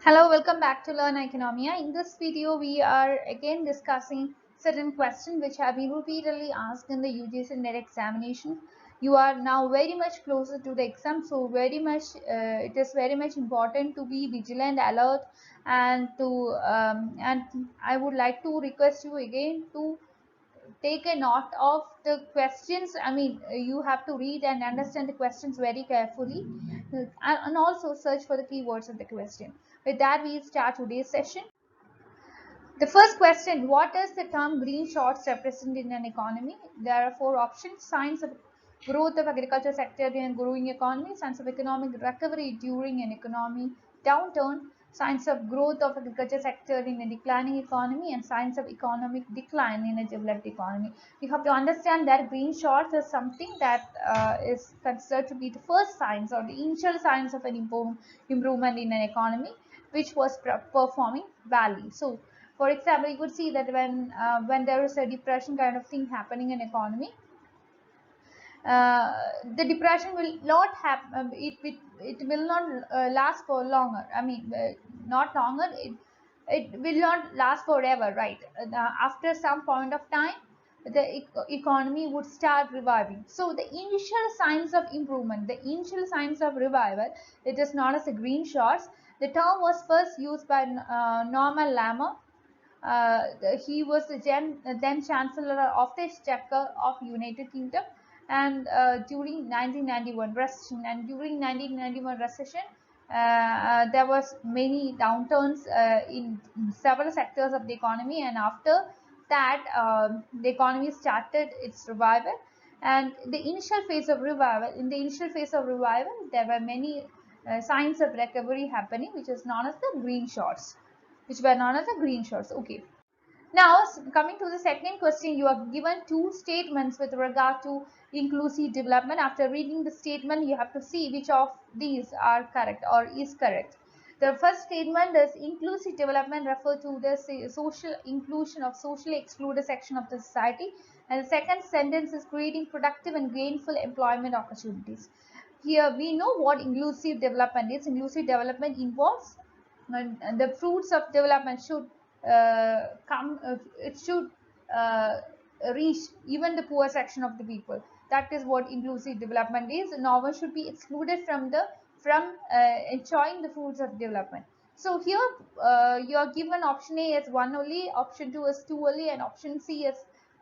Hello, welcome back to Learn Economia. In this video, we are again discussing certain questions which have been repeatedly asked in the UGC NET examination. You are now very much closer to the exam, so it is very much important to be vigilant, alert, and I would like to request you again to take a note of the questions. You have to read and understand the questions very carefully, and also search for the keywords of the question. With that, we start today's session. The first question: what does the term green shorts represent in an economy? There are four options: signs of growth of agriculture sector in a growing economy, signs of economic recovery during an economy downturn, signs of growth of agriculture sector in a declining economy, and signs of economic decline in a developed economy. You have to understand that green shorts is something that is considered to be the first signs or the initial signs of an improvement in an economy which was performing badly. So for example, you could see that when there is a depression kind of thing happening in economy, the depression will not happen. It will not last for longer. Not longer. It will not last forever, right? After some point of time, the economy would start reviving. So the initial signs of improvement, the initial signs of revival, it is known as the green shoots. The term was first used by Norman Lammer. He was the then Chancellor of the Exchequer of United Kingdom, and during 1991 recession, there was many downturns in several sectors of the economy, and after that, the economy started its revival. And the initial phase of revival, in the initial phase of revival, there were many signs of recovery happening, which is known as the green shoots, which were known as the green shoots. Okay. Now, coming to the second question, you are given two statements with regard to inclusive development. After reading the statement, you have to see which of these are correct or is correct. The first statement is inclusive development refer to the social inclusion of socially excluded section of the society, and the second sentence is creating productive and gainful employment opportunities. Here we know what inclusive development is. Inclusive development involves the fruits of development should it should uh, reach even the poor section of the people. That is what inclusive development is. No one should be excluded from enjoying the fruits of development. So here you are given option A as 1 only, option 2 is 2 only, and option C is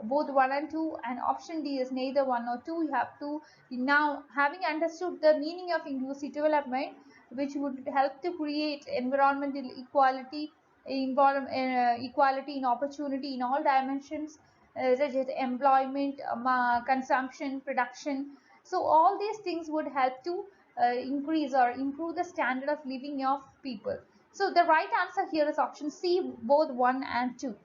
both 1 and 2, and option D is neither 1 or 2. You have to now, having understood the meaning of inclusive development, which would help to create environmental equality, equality in opportunity in all dimensions, such as employment, consumption, production. So all these things would help to increase or improve the standard of living of people. So the right answer here is option C, both 1 and 2.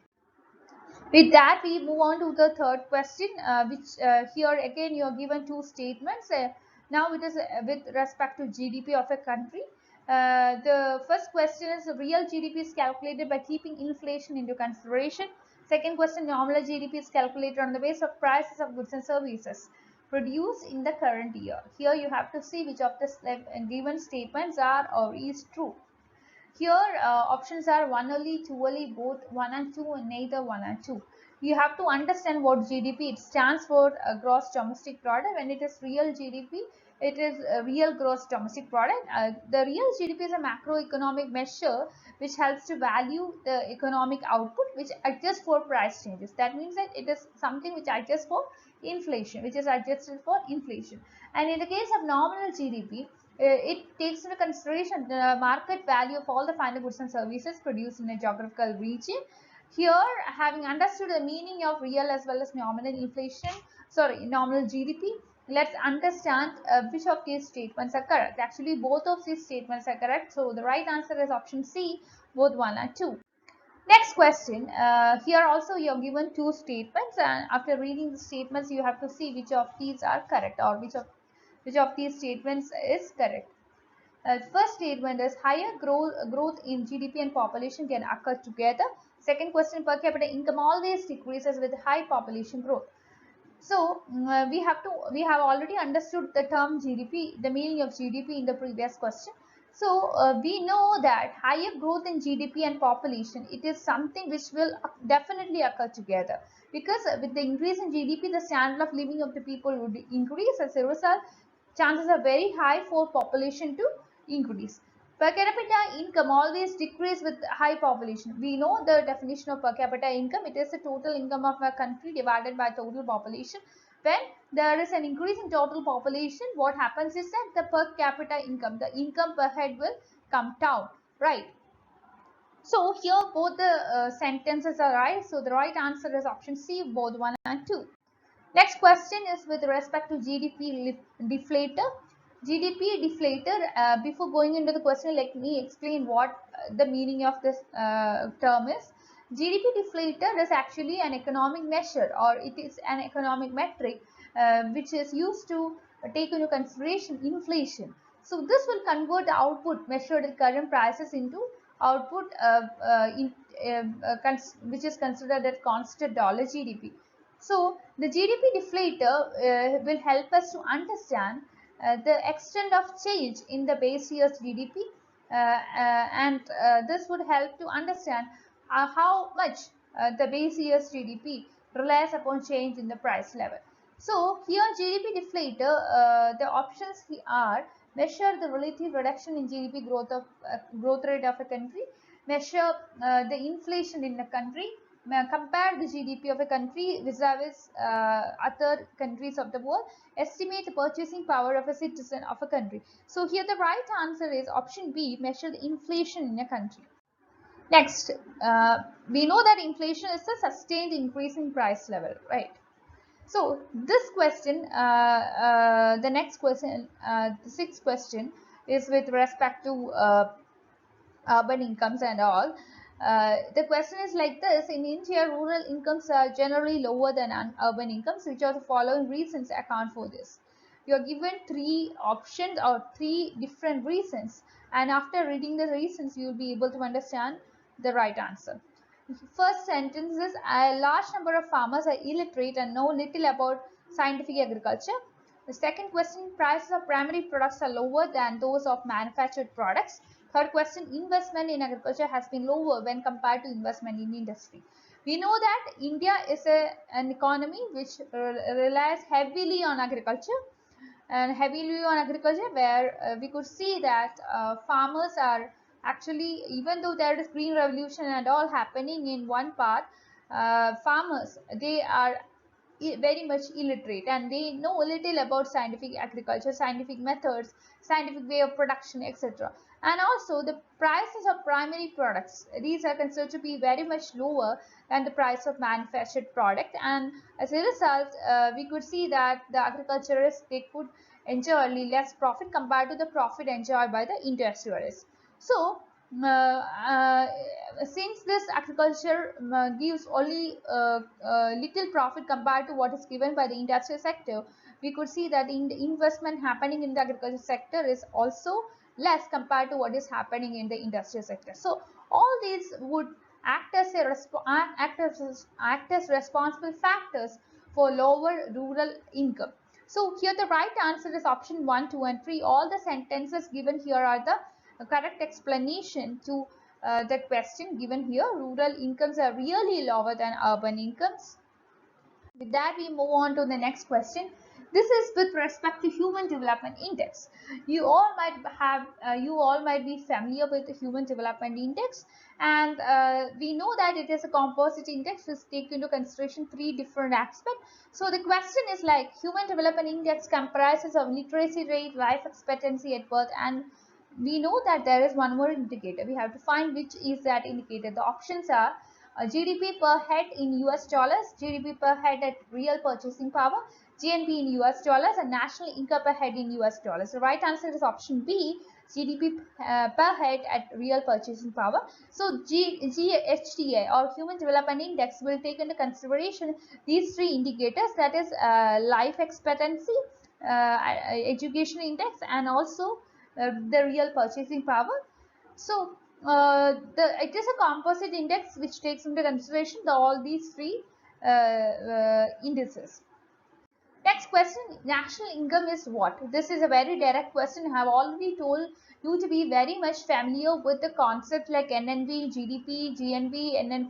With that, we move on to the third question, which here again you are given two statements. Now it is with respect to GDP of a country. The first question is real GDP is calculated by keeping inflation into consideration. Second question, nominal GDP is calculated on the basis of prices of goods and services produced in the current year. Here you have to see which of the given statements are or is true. Here options are 1 only, 2 only, both 1 and 2, and neither 1 and 2. You have to understand what GDP, it stands for gross domestic product. When it is real GDP, it is a real gross domestic product. The real GDP is a macroeconomic measure which helps to value the economic output, which adjusts for price changes. That means that it is something which adjusts for inflation, which is adjusted for inflation. And in the case of nominal GDP, it takes into consideration the market value of all the final goods and services produced in a geographical region. Here, having understood the meaning of real as well as nominal GDP, let's understand which of these statements are correct. Actually, both of these statements are correct. So the right answer is option C, both 1 and 2. Next question. Here also you are given two statements, and after reading the statements, you have to see which of these are correct or which of these statements is correct. First statement is higher growth in GDP and population can occur together. Second question, per capita income always decreases with high population growth. So we have already understood the term GDP, the meaning of GDP in the previous question. So we know that higher growth in GDP and population, it is something which will definitely occur together, because with the increase in GDP, the standard of living of the people would increase. As a result, chances are very high for population to increase. Per capita income always decrease with high population. We know the definition of per capita income. It is the total income of a country divided by total population. When there is an increase in total population, what happens is that the per capita income, the income per head, will come down, right? So here both the sentences are right. So the right answer is option C, both 1 and 2. Next question is with respect to GDP deflator. GDP deflator, before going into the question, let me explain what the meaning of this term is. GDP deflator is actually an economic measure, or it is an economic metric which is used to take into consideration inflation. So this will convert the output measured at current prices into output which is considered at constant dollar GDP. So the GDP deflator will help us to understand the extent of change in the base year's GDP, and this would help to understand how much the base year's GDP relies upon change in the price level. So here GDP deflator, the options are: measure the relative reduction in GDP growth rate of a country, measure the inflation in a country, compare the GDP of a country vis-a-vis other countries of the world, estimate the purchasing power of a citizen of a country. So here the right answer is option B, measure the inflation in a country. Next, we know that inflation is a sustained increase in price level, right? So this question, the next question, the sixth question is with respect to urban incomes and all. The question is like this: in India, rural incomes are generally lower than urban incomes. Which are the following reasons account for this? You are given three options or three different reasons, and after reading the reasons, you will be able to understand the right answer. First sentence is: a large number of farmers are illiterate and know little about scientific agriculture. The second question: prices of primary products are lower than those of manufactured products. Third question: investment in agriculture has been lower when compared to investment in industry. We know that India is an economy which relies heavily on agriculture, and heavily on agriculture, where we could see that farmers are actually, even though there is green revolution and all happening in one part, farmers, they are very much illiterate, and they know little about scientific agriculture, scientific methods, scientific way of production, etc. And also the prices of primary products, these are considered to be very much lower than the price of manufactured product, and as a result we could see that the agriculturists, they could enjoy less profit compared to the profit enjoyed by the industrialists. So since this agriculture gives only little profit compared to what is given by the industrial sector, we could see that in the investment happening in the agriculture sector is also less compared to what is happening in the industrial sector. So all these would act as responsible factors for lower rural income. So here the right answer is option 1, 2 and 3. All the sentences given here are the correct explanation to the question given here. Rural incomes are really lower than urban incomes. With that, we move on to the next question. This is with respect to Human Development Index. You all might be familiar with the Human Development Index, and we know that it is a composite index which takes into consideration three different aspects. So the question is like: Human Development Index comprises of literacy rate, life expectancy at birth, and we know that there is one more indicator. We have to find which is that indicator. The options are GDP per head in US dollars, GDP per head at real purchasing power, GNP in US dollars, and national income per head in US dollars. The right answer is option B, GDP per head at real purchasing power. So GHDA or Human Development Index will take into consideration these three indicators, that is life expectancy, education index, and also the real purchasing power. So it is a composite index which takes into consideration all these three indices. Next question: national income is what? This is a very direct question. I have already told you to be very much familiar with the concept like NNB, GDP, GNB,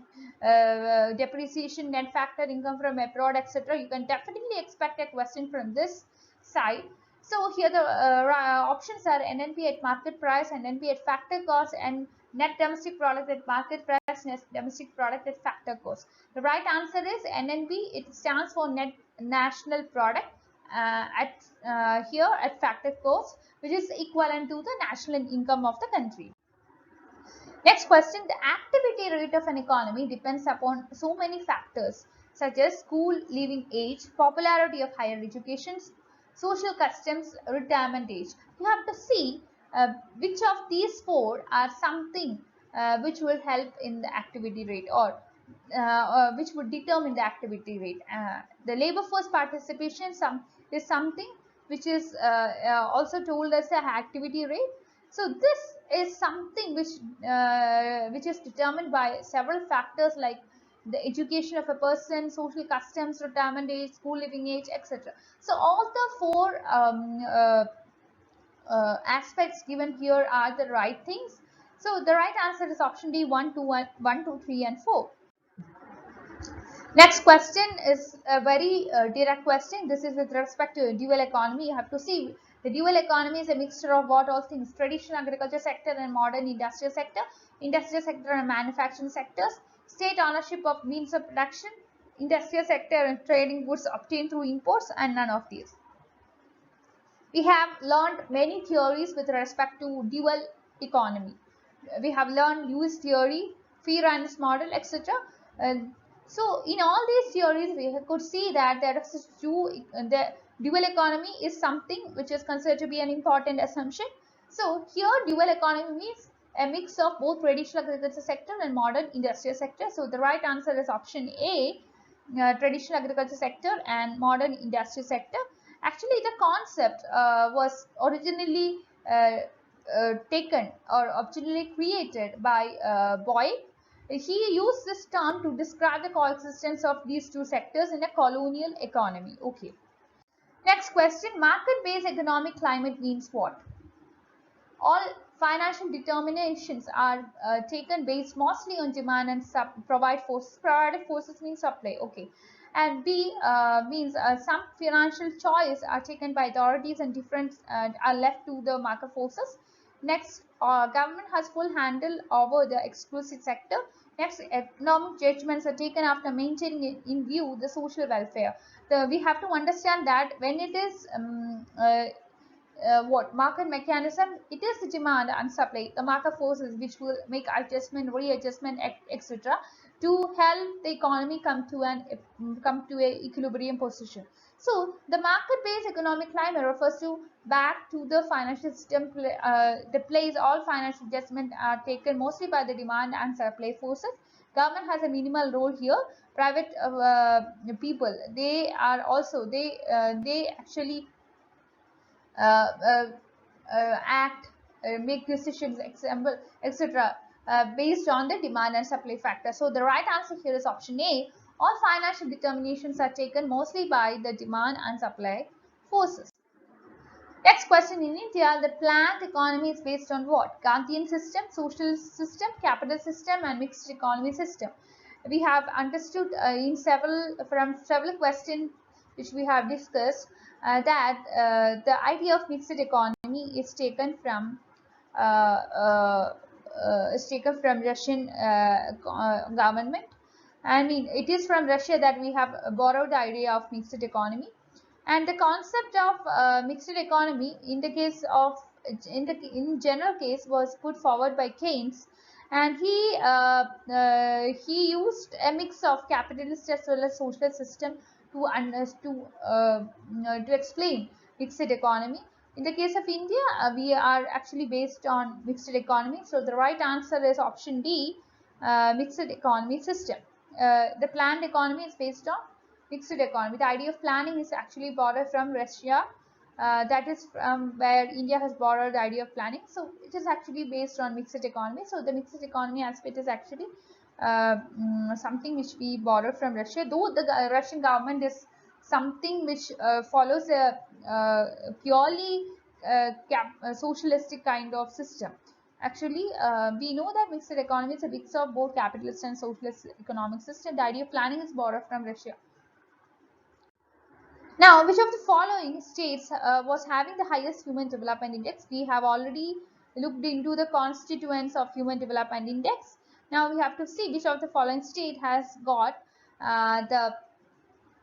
depreciation, net factor income from abroad, etc. You can definitely expect a question from this side. So here the options are NNP at market price, NNP at factor cost, and net domestic product at market price, net domestic product at factor cost. The right answer is NNP. It stands for net national product here at factor cost, which is equivalent to the national income of the country. Next question, the activity rate of an economy depends upon so many factors such as school leaving age, popularity of higher education, social customs, retirement age. You have to see which of these four are something which will help in the activity rate, or which would determine the activity rate. The labor force participation is something which is also told as the activity rate. So this is something which is determined by several factors like the education of a person, social customs, retirement age, school living age, etc. So all the four aspects given here are the right things. So the right answer is option D, 1, 2, 3, and 4. Next question is a very direct question. This is with respect to dual economy. You have to see the dual economy is a mixture of what all things: traditional agriculture sector and modern industrial sector and manufacturing sectors, state ownership of means of production, industrial sector and trading goods obtained through imports, and none of these. We have learned many theories with respect to dual economy. We have learned Lewis theory, Freeland's model, etc. So in all these theories, we could see that there is the dual economy is something which is considered to be an important assumption. So here dual economy means a mix of both traditional agriculture sector and modern industrial sector. So the right answer is option A, traditional agriculture sector and modern industrial sector. Actually, the concept was originally taken or originally created by Boyle. He used this term to describe the coexistence of these two sectors in a colonial economy. Okay. Next question, market-based economic climate means what? All financial determinations are taken based mostly on demand and provided forces means supply. Okay. And B means some financial choice are taken by authorities and different are left to the market forces. Next, government has full handle over the exclusive sector. Next, economic judgments are taken after maintaining in view the social welfare. We have to understand that when it is what market mechanism, it is the demand and supply, the market forces which will make adjustment, readjustment, etc. to help the economy come to a equilibrium position. So the market-based economic climate refers to back to the financial system the place all financial adjustments are taken mostly by the demand and supply forces. Government has a minimal role here. Private people, they are also they actually act, make decisions, etc. Based on the demand and supply factor. So the right answer here is option A. All financial determinations are taken mostly by the demand and supply forces. Next question, in India, the planned economy is based on what? Gandhian system, social system, capital system, and mixed economy system. We have understood from several questions which we have discussed that the idea of mixed economy is taken from Russian government. I mean, it is from Russia that we have borrowed the idea of mixed economy. And the concept of mixed economy in the case of in general case was put forward by Keynes, and he used a mix of capitalist as well as social system to explain mixed economy. In the case of India, we are actually based on mixed economy. So the right answer is option D, mixed economy system. The planned economy is based on mixed economy. The idea of planning is actually borrowed from Russia. That is from where India has borrowed the idea of planning. So it is actually based on mixed economy. So the mixed economy aspect is actually something which we borrowed from Russia. Though the Russian government is something which follows a purely socialistic kind of system. Actually, we know that mixed economy is a mix of both capitalist and socialist economic system. The idea of planning is borrowed from Russia. Now, which of the following states was having the highest human development index? We have already looked into the constituents of human development index. Now we have to see which of the following state has got the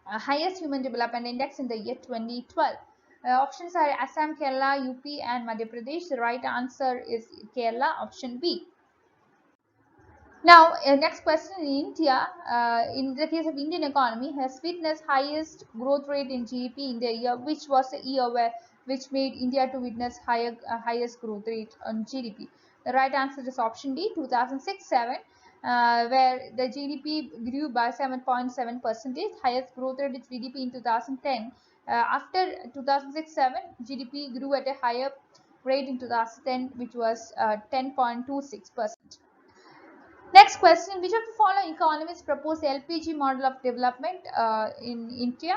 highest human development index in the year 2012. Options are Assam, Kerala, UP and Madhya Pradesh. The right answer is Kerala, option B. Now, next question. In India, in the case of Indian economy, has witnessed highest growth rate in GDP in the year, which was the year which made India to witness highest growth rate on GDP. The right answer is option D, 2006-7, where the GDP grew by 7.7%. Highest growth rate is GDP in 2010. After 2006-7, GDP grew at a higher rate in 2010, which was 10.26%. Next question, which of the following economists propose the LPG model of development in India?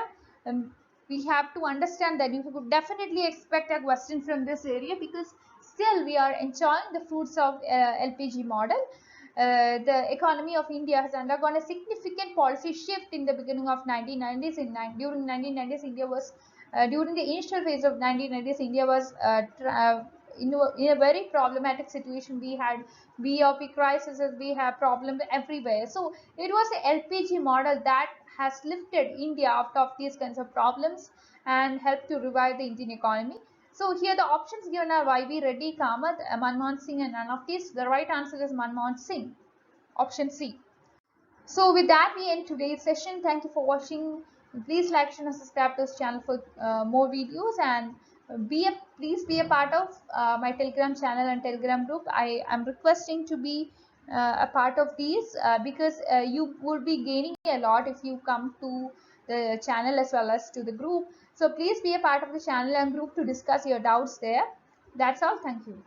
We have to understand that you could definitely expect a question from this area, because still we are enjoying the fruits of LPG model. The economy of India has undergone a significant policy shift in the beginning of 1990s. During 1990s, India was during the initial phase of 1990s, India was in a very problematic situation. We had BOP crisis, we have problems everywhere. So it was the LPG model that has lifted India out of these kinds of problems and helped to revive the Indian economy. So here the options given are YB Reddy, Kamath, Manmohan Singh and none of these. The right answer is Manmohan Singh, option C. So with that we end today's session. Thank you for watching. Please like, share and subscribe to this channel for more videos, and please be a part of my Telegram channel and Telegram group. I am requesting to be a part of these because you would be gaining a lot if you come to the channel as well as to the group. So please be a part of the channel and group to discuss your doubts there. That's all. Thank you.